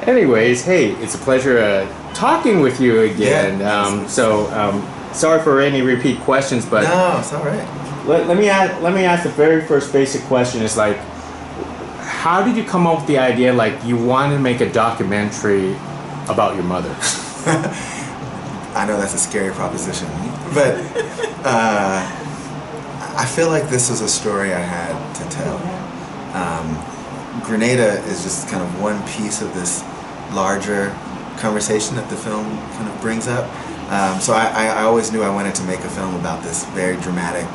Anyways, hey, it's a pleasure talking with you again. Yeah. Sorry for any repeat questions, but no, it's all right. Let me ask the very first basic question. Is like, how did you come up with the idea? Like, you wanted to make a documentary about your mother? I know that's a scary proposition, but I feel like this was a story I had to tell. Grenada is just kind of one piece of this larger conversation that the film kind of brings up. So I always knew I wanted to make a film about this very dramatic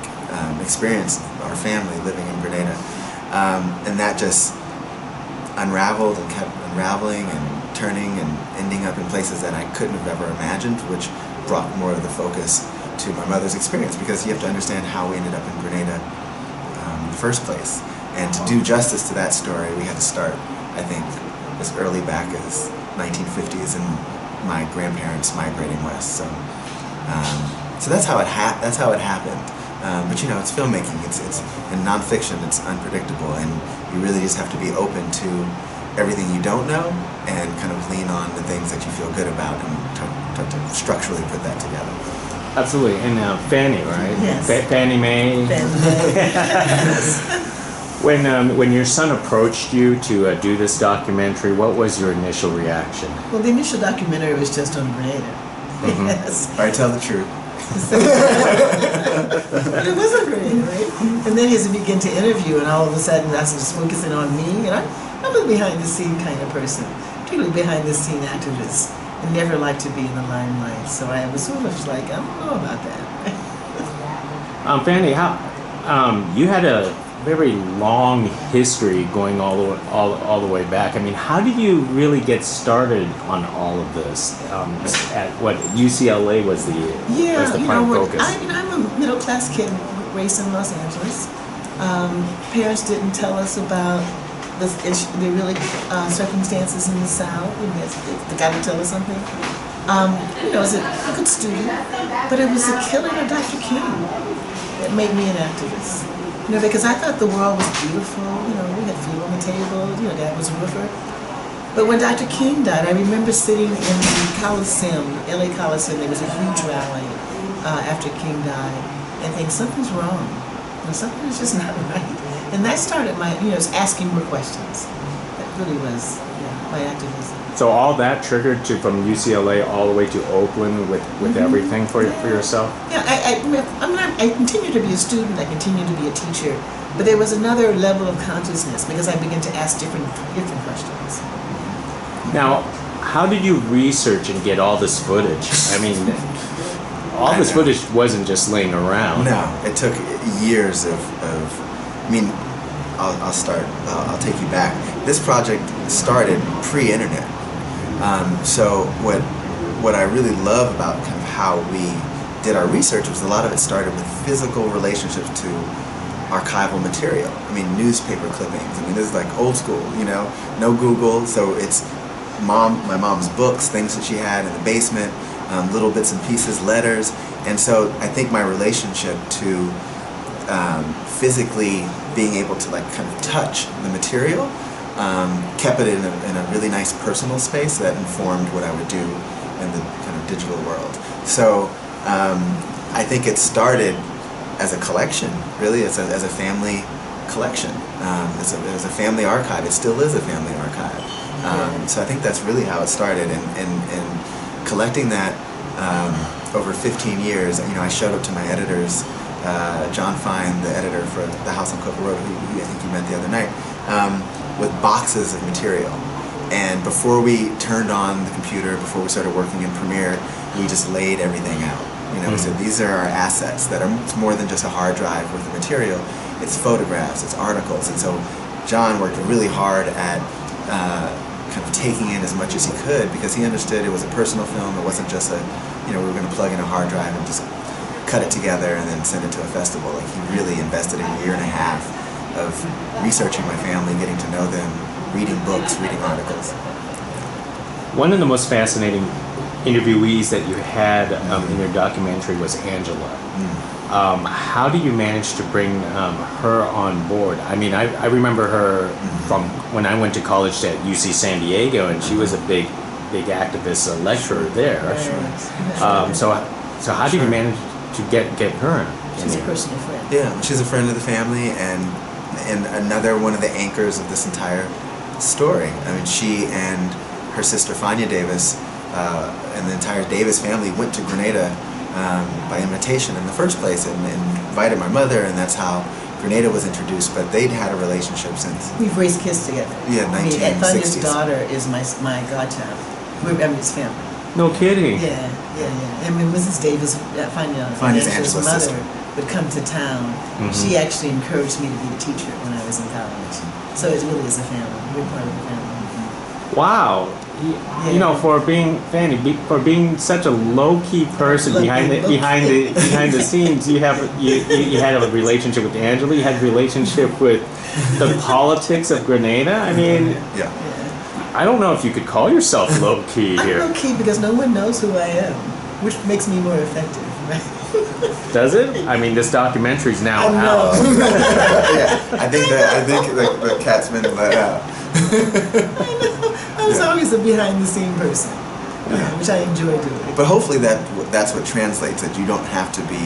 experience of our family living in Grenada. And that just unraveled and kept unraveling and turning and ending up in places that I couldn't have ever imagined, which brought more of the focus to my mother's experience, because you have to understand how we ended up in Grenada in the first place. And to do justice to that story, we had to start, I think, as early back as 1950s and my grandparents migrating west. So that's how it happened. But you know, it's filmmaking. It's in nonfiction. It's unpredictable, and you really just have to be open to everything you don't know and kind of lean on the things that you feel good about and try to structurally put that together. Absolutely. And Fannie, right? Yes. Fannie Mae. When your son approached you to do this documentary, what was your initial reaction? Well, the initial documentary was just on Grenada. Mm-hmm. Yes. All right, tell the truth. But it wasn't Grenada, right? And then as he began to interview, and all of a sudden I was just focusing on me, and I'm a behind-the-scene kind of person, truly behind-the-scene activist, and never liked to be in the limelight. So I was sort of like, I don't know about that. Fannie, how you had a very long history going all the way back. I mean, how did you really get started on all of this? At what UCLA was the prime focus? I'm a middle class kid raised in Los Angeles. Parents didn't tell us about the really circumstances in the South. They got to tell us something. I was a good student, but it was the killing of Dr. King that made me an activist. Because I thought the world was beautiful. We had food on the table. Dad was a roofer. But when Dr. King died, I remember sitting in the Coliseum, LA Coliseum. There was a huge rally after King died, and think something's wrong. Something is just not right. And that started my, asking more questions. That really was my activism. So all that triggered from UCLA all the way to Oakland with everything for yourself? Yeah, I continued to be a student, I continued to be a teacher, but there was another level of consciousness because I began to ask different questions. Now, how did you research and get all this footage? I mean, all this footage wasn't just laying around. No, it took years of I'll take you back. This project started pre-internet. So what I really love about kind of how we did our research was a lot of it started with physical relationships to archival material. Newspaper clippings. This is like old school, no Google, so it's my mom's books, things that she had in the basement, little bits and pieces, letters, and so I think my relationship to physically being able to kind of touch the material kept it in a really nice personal space that informed what I would do in the kind of digital world. So I think it started as a collection, really, as a family collection, as a family archive. It still is a family archive. So I think that's really how it started, and collecting that over 15 years. I showed up to my editors, John Fine, the editor for The House on Coco Road, who I think you met the other night, with boxes of material. And before we turned on the computer, before we started working in Premiere, we just laid everything out. We said, these are our assets that are more than just a hard drive worth of material. It's photographs, it's articles. And so John worked really hard at kind of taking in as much as he could, because he understood it was a personal film. It wasn't just we were going to plug in a hard drive and just cut it together and then send it to a festival. He really invested a year and a half of researching my family, getting to know them, reading books, reading articles. One of the most fascinating interviewees that you had in your documentary was Angela. how do you manage to bring her on board? I mean, I remember her from when I went to college at UC San Diego, and she was a big activist, a lecturer there. So how do you manage to get her in? She's a personal friend. Yeah, she's a friend of the family, and another one of the anchors of this entire story. I mean, she and her sister Fannie Davis and the entire Davis family went to Grenada by invitation in the first place, and invited my mother, and that's how Grenada was introduced. But they'd had a relationship since. We've raised kids together. Yeah, 1960s. Fannie's daughter is my godchild. We're his family. No kidding. Yeah. I mean, Mrs. Davis, Fannie's Angela's mother, sister, would come to town. She actually encouraged me to be a teacher when I was in college. So it really is a family. We're part of the family. Wow. You know, for being Fannie, for being such a low-key person behind the scenes, you had a relationship with Angela. You had a relationship with the politics of Grenada. I mean, I don't know if you could call yourself low-key here. I'm low-key because no one knows who I am, which makes me more effective, right? Does it? I mean, this documentary's now out. I think the cat's been let out. I was always a behind-the-scene person, which I enjoy doing. But hopefully that's what translates, that you don't have to be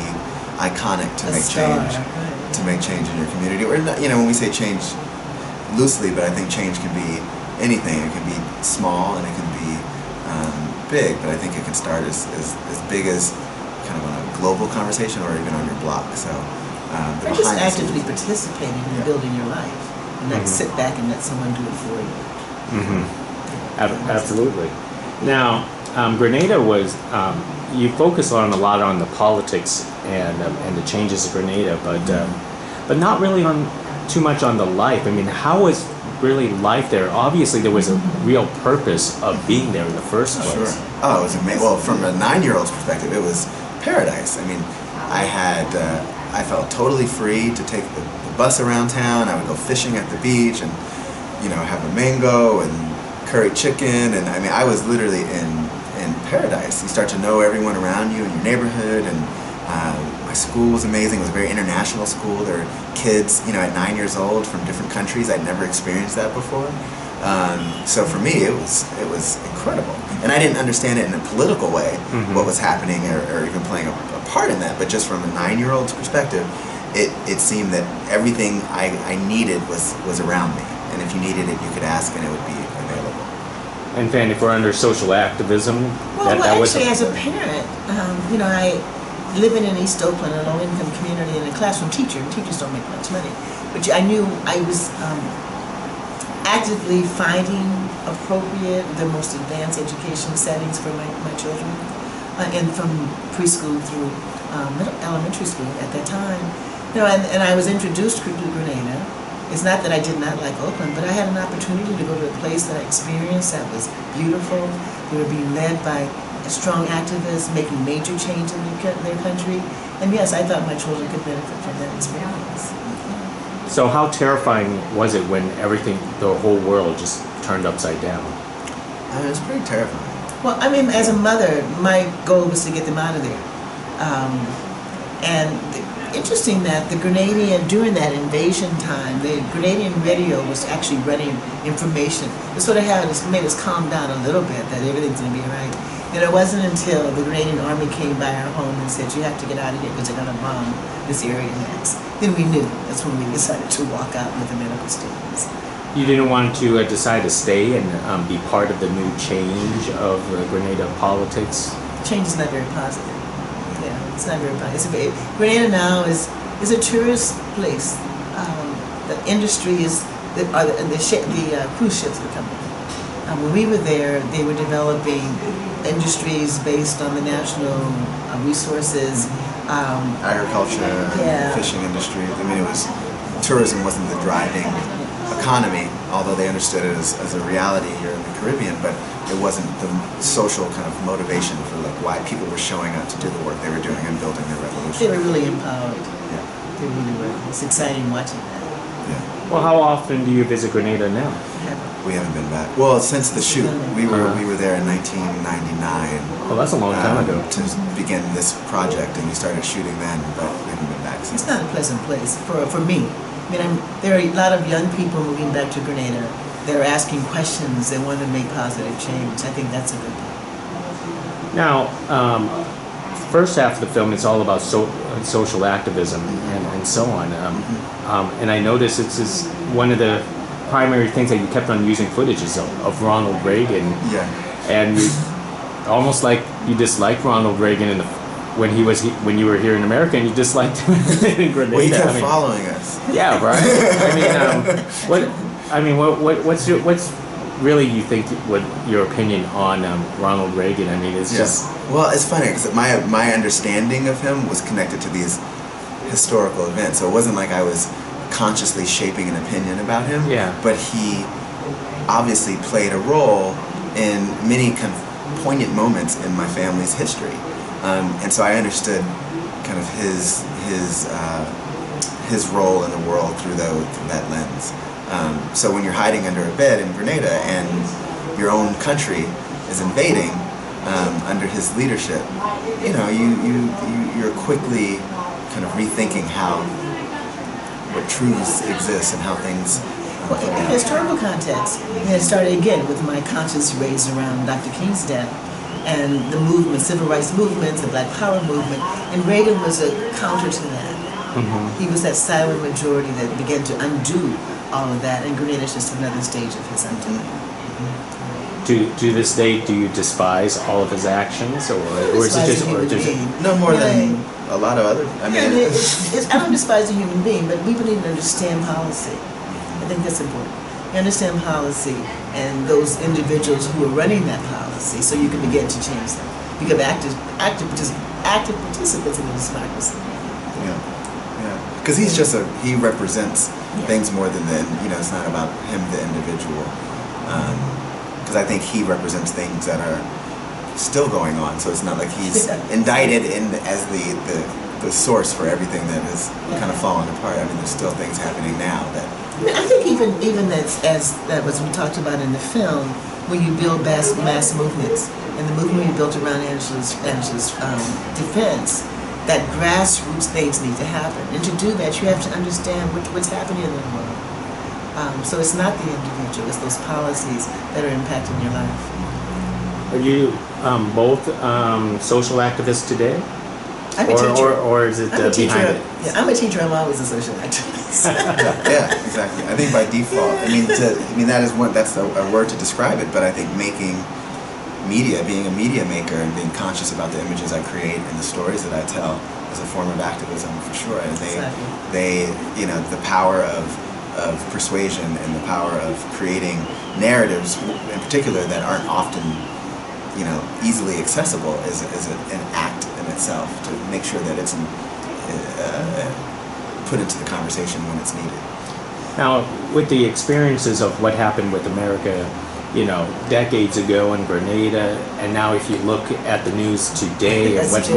iconic to make change, to make change in your community. Or not, you know, when we say change loosely, but I think change can be anything. It can be small and it can be big, but I think it can start as big as kind of on a global conversation or even on your block. So or just actively participating in building your life, and not sit back and let someone do it for you. Absolutely. Now, Grenada was, you focus a lot on the politics and the changes of Grenada, but not really on too much on the life. I mean, how was really life there? Obviously, there was a real purpose of being there in the first place. Sure. Oh, it was amazing. Well, from a 9-year-old's perspective, it was paradise. I mean, I felt totally free to take the bus around town. I would go fishing at the beach and, you know, have a mango and curry chicken, and I mean, I was literally in paradise. You start to know everyone around you in your neighborhood, and my school was amazing. It was a very international school. There were kids, you know, at 9 years old from different countries. I'd never experienced that before. So for me, it was incredible, and I didn't understand it in a political way, what was happening, or even playing a part in that. But just from a 9-year-old's perspective, it seemed that everything I needed was around me, and if you needed it, you could ask, and it would be available. And Fannie, if we're under social activism, actually, as a parent, you know, I live in East Oakland, a low-income community, and a classroom teacher, and teachers don't make much money. But I knew I was actively finding appropriate, the most advanced education settings for my children, and from preschool through elementary school at that time. You know, and I was introduced to Grenada. It's not that I did not like Oakland, but I had an opportunity to go to a place that I experienced that was beautiful. They were being led by strong activists, making major change in their country. And yes, I thought my children could benefit from that experience. So how terrifying was it when the whole world just turned upside down? It was pretty terrifying. Well, I mean, as a mother, my goal was to get them out of there. Interesting that the Grenadian, during that invasion time, the Grenadian radio was actually running information. It sort of made us calm down a little bit, that everything's going to be all right. And it wasn't until the Grenadian army came by our home and said, you have to get out of here because they're going to bomb this area next. Then we knew. That's when we decided to walk out with the medical students. You didn't want to decide to stay and be part of the new change of Grenada politics? Change is not very positive. It's not very positive. Grenada now is a tourist place. The industry is the cruise ships are coming. When we were there, they were developing industries based on the national resources, agriculture, fishing industry. I mean, tourism wasn't the driving economy, although they understood it as a reality here in the Caribbean, but it wasn't the social kind of motivation for why people were showing up to do the work they were doing and building their revolution. They were really empowered. Yeah. They really were. It's exciting watching that. Yeah. Well, how often do you visit Grenada now? We haven't been back. Well, since the shoot, we were there in 1999. Well, that's a long time ago. To begin this project, and we started shooting then, but we haven't been back since. It's not a pleasant place for me. I mean, there are a lot of young people moving back to Grenada. They're asking questions. They want to make positive change. I think that's a good thing. Now, first half of the film is all about social activism and so on. And I noticed it's one of the primary things that you kept on using footage is of Ronald Reagan. Yeah. And you, almost like you disliked Ronald Reagan when you were here in America, and you disliked him in Grenada. Well, he kept following us. Yeah, right. What's really, you think, what your opinion on Ronald Reagan? I mean, it's just. Well, it's funny because my understanding of him was connected to these historical events, so it wasn't like I was consciously shaping an opinion about him. Yeah. But he obviously played a role in many kind of poignant moments in my family's history, and so I understood kind of his role in the world through that lens. So when you're hiding under a bed in Grenada and your own country is invading under his leadership, you're quickly kind of rethinking what truths exist and how things. Well, in the historical context, it started again with my conscious raised around Dr. King's death and the movement, civil rights movements, the Black Power movement, and Reagan was a counter to that. Mm-hmm. He was that silent majority that began to undo all of that, and Grenada is just another stage of his undoing. To this day, do you despise all of his actions, or is it just no more than a lot of other? I mean, I don't despise a human being, but people need to understand policy. I think that's important. You understand policy and those individuals who are running that policy, so you can begin to change them. Become active participants in the democracy. Yeah. Because he represents things more than it's not about him, the individual. Because I think he represents things that are still going on, so it's not like he's indicted as the source for everything that has kind of fallen apart. I mean, there's still things happening now that. I think even as that was we talked about in the film, when you build mass movements, and the movement we built around Angela's defense, that grassroots things need to happen, and to do that, you have to understand what's happening in the world. So it's not the individual; it's those policies that are impacting your life. Are you both social activists today? I'm a teacher. Or is it behind it? Yeah, I'm a teacher. I'm always a social activist. Yeah, exactly. I think by default, that's a word to describe it. But I think making media, being a media maker, and being conscious about the images I create and the stories that I tell is a form of activism for sure. And the power of persuasion and the power of creating narratives, in particular, that aren't often easily accessible is an act in itself to make sure that it's put into the conversation when it's needed. Now, with the experiences of what happened with America, decades ago in Grenada, and now if you look at the news today and what's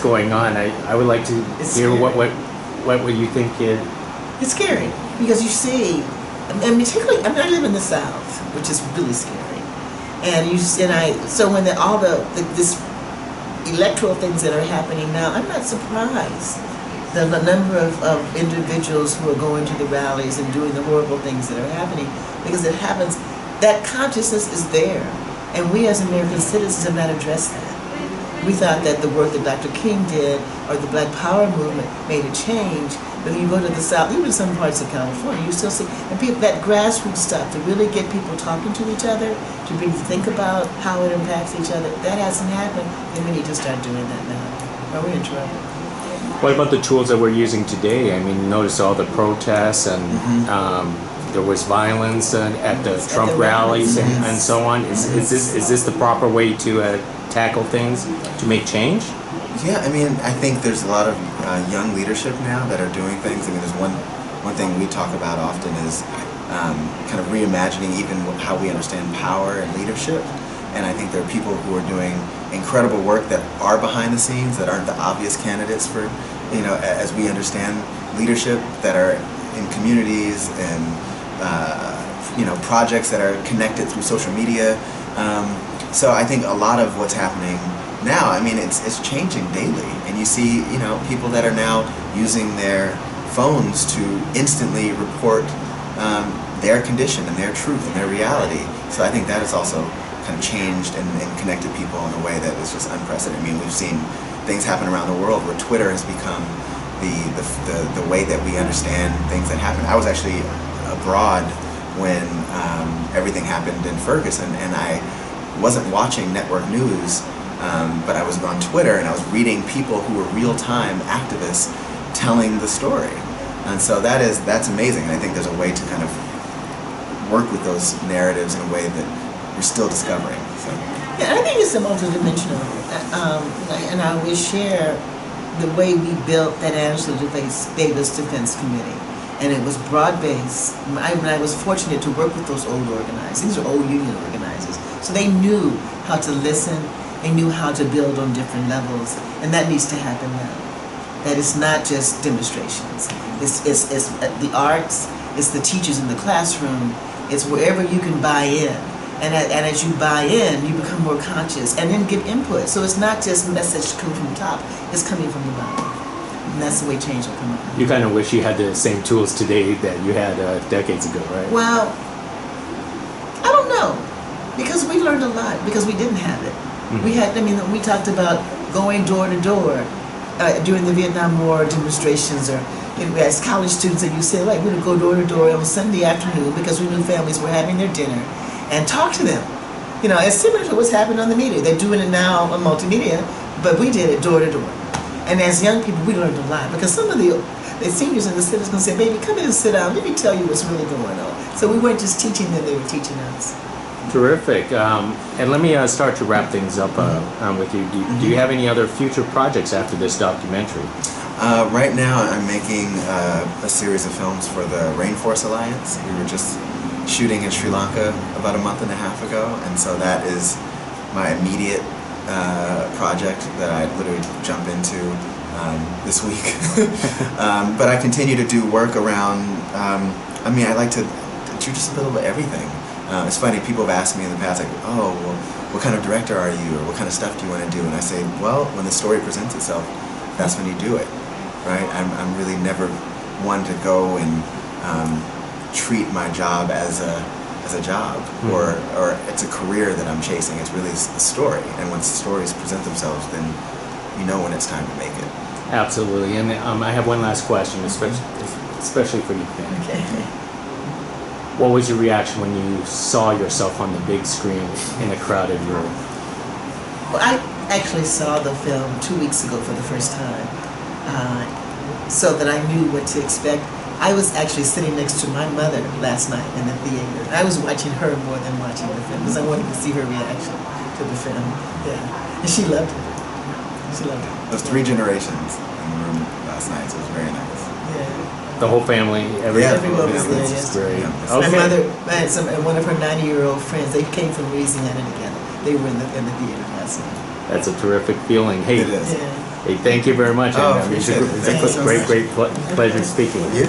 going on, I would like to hear what would you think it. It's scary because you see, and particularly, I live in the South, which is really scary. So when this electoral things that are happening now, I'm not surprised. The number of individuals who are going to the rallies and doing the horrible things that are happening, because it happens, that consciousness is there. And we as American citizens have not addressed that. We thought that the work that Dr. King did or the Black Power movement made a change. But when you go to the South, even some parts of California, you still see, and people, that grassroots stuff to really get people talking to each other, to really think about how it impacts each other, that hasn't happened, and we need to start doing that now, or we're in trouble. What about the tools that we're using today? I mean, notice all the protests and there was violence at the Trump rallies and so on. Is this the proper way to tackle things, to make change? Yeah, I mean, I think there's a lot of young leadership now that are doing things. I mean, there's one thing we talk about often is kind of reimagining even how we understand power and leadership. And I think there are people who are doing incredible work that are behind the scenes, that aren't the obvious candidates for, as we understand leadership, that are in communities and projects that are connected through social media. So I think a lot of what's happening now, I mean, it's changing daily, and you see people that are now using their phones to instantly report their condition and their truth and their reality. So I think that has also kind of changed and connected people in a way that is just unprecedented. I mean, we've seen things happen around the world where Twitter has become the way that we understand things that happen. I was actually abroad when everything happened in Ferguson, and I wasn't watching network news, but I was on Twitter and I was reading people who were real-time activists telling the story. And so that's amazing. And I think there's a way to kind of work with those narratives in a way that we're still discovering. So. Yeah, I think it's a multidimensional. And I always share the way we built that Angela Davis Defense Committee. And it was broad-based. I was fortunate to work with those old organizers. These are old union organizers. So they knew how to listen. They knew how to build on different levels. And that needs to happen now. That it's not just demonstrations. It's the arts, it's the teachers in the classroom, it's wherever you can buy in. And as you buy in, you become more conscious and then give input. So it's not just message coming from the top, it's coming from the bottom. And that's the way change will come about. You kind of wish you had the same tools today that you had decades ago, right? Well, I don't know. Because we learned a lot, because we didn't have it. Mm-hmm. We talked about going door to door during the Vietnam War demonstrations, or as college students at UCLA, we would go door to door on Sunday afternoon because we knew families were having their dinner and talk to them. It's similar to what's happening on the media. They're doing it now on multimedia, but we did it door to door. And as young people, we learned a lot because some of the seniors in the city was going to say, baby, come in and sit down. Let me tell you what's really going on. So we weren't just teaching them, they were teaching us. Terrific. And let me start to wrap things up with you. Do you have any other future projects after this documentary? Right now I'm making a series of films for the Rainforest Alliance. We were just shooting in Sri Lanka about a month and a half ago, and so that is my immediate project that I literally jump into this week. But I continue to do work around, I like to do just a little bit of everything. It's funny, people have asked me in the past, like, oh, well, what kind of director are you, or what kind of stuff do you want to do? And I say, well, when the story presents itself, that's when you do it, right? I'm really never one to go and treat my job as a job, mm-hmm. or it's a career that I'm chasing. It's really the story, and once the stories present themselves, then you know when it's time to make it. Absolutely. And I have one last question, especially for you, Fannie. Okay. What was your reaction when you saw yourself on the big screen in a crowded room? Well, I actually saw the film 2 weeks ago for the first time, so that I knew what to expect. I was actually sitting next to my mother last night in the theater. I was watching her more than watching the film because I wanted to see her reaction to the film. Yeah, and she loved it. She loved it. There was 3 generations in the room last night, so it was very nice. Yeah. The whole family, everyone was there. Yes. Great. Yeah. Okay. My mother and one of her 90-year-old friends, they came from Louisiana together. They were in the theater last night. That's a terrific feeling. Hey, it is. Hey, thank you very much. Oh, It's a great pleasure speaking with you.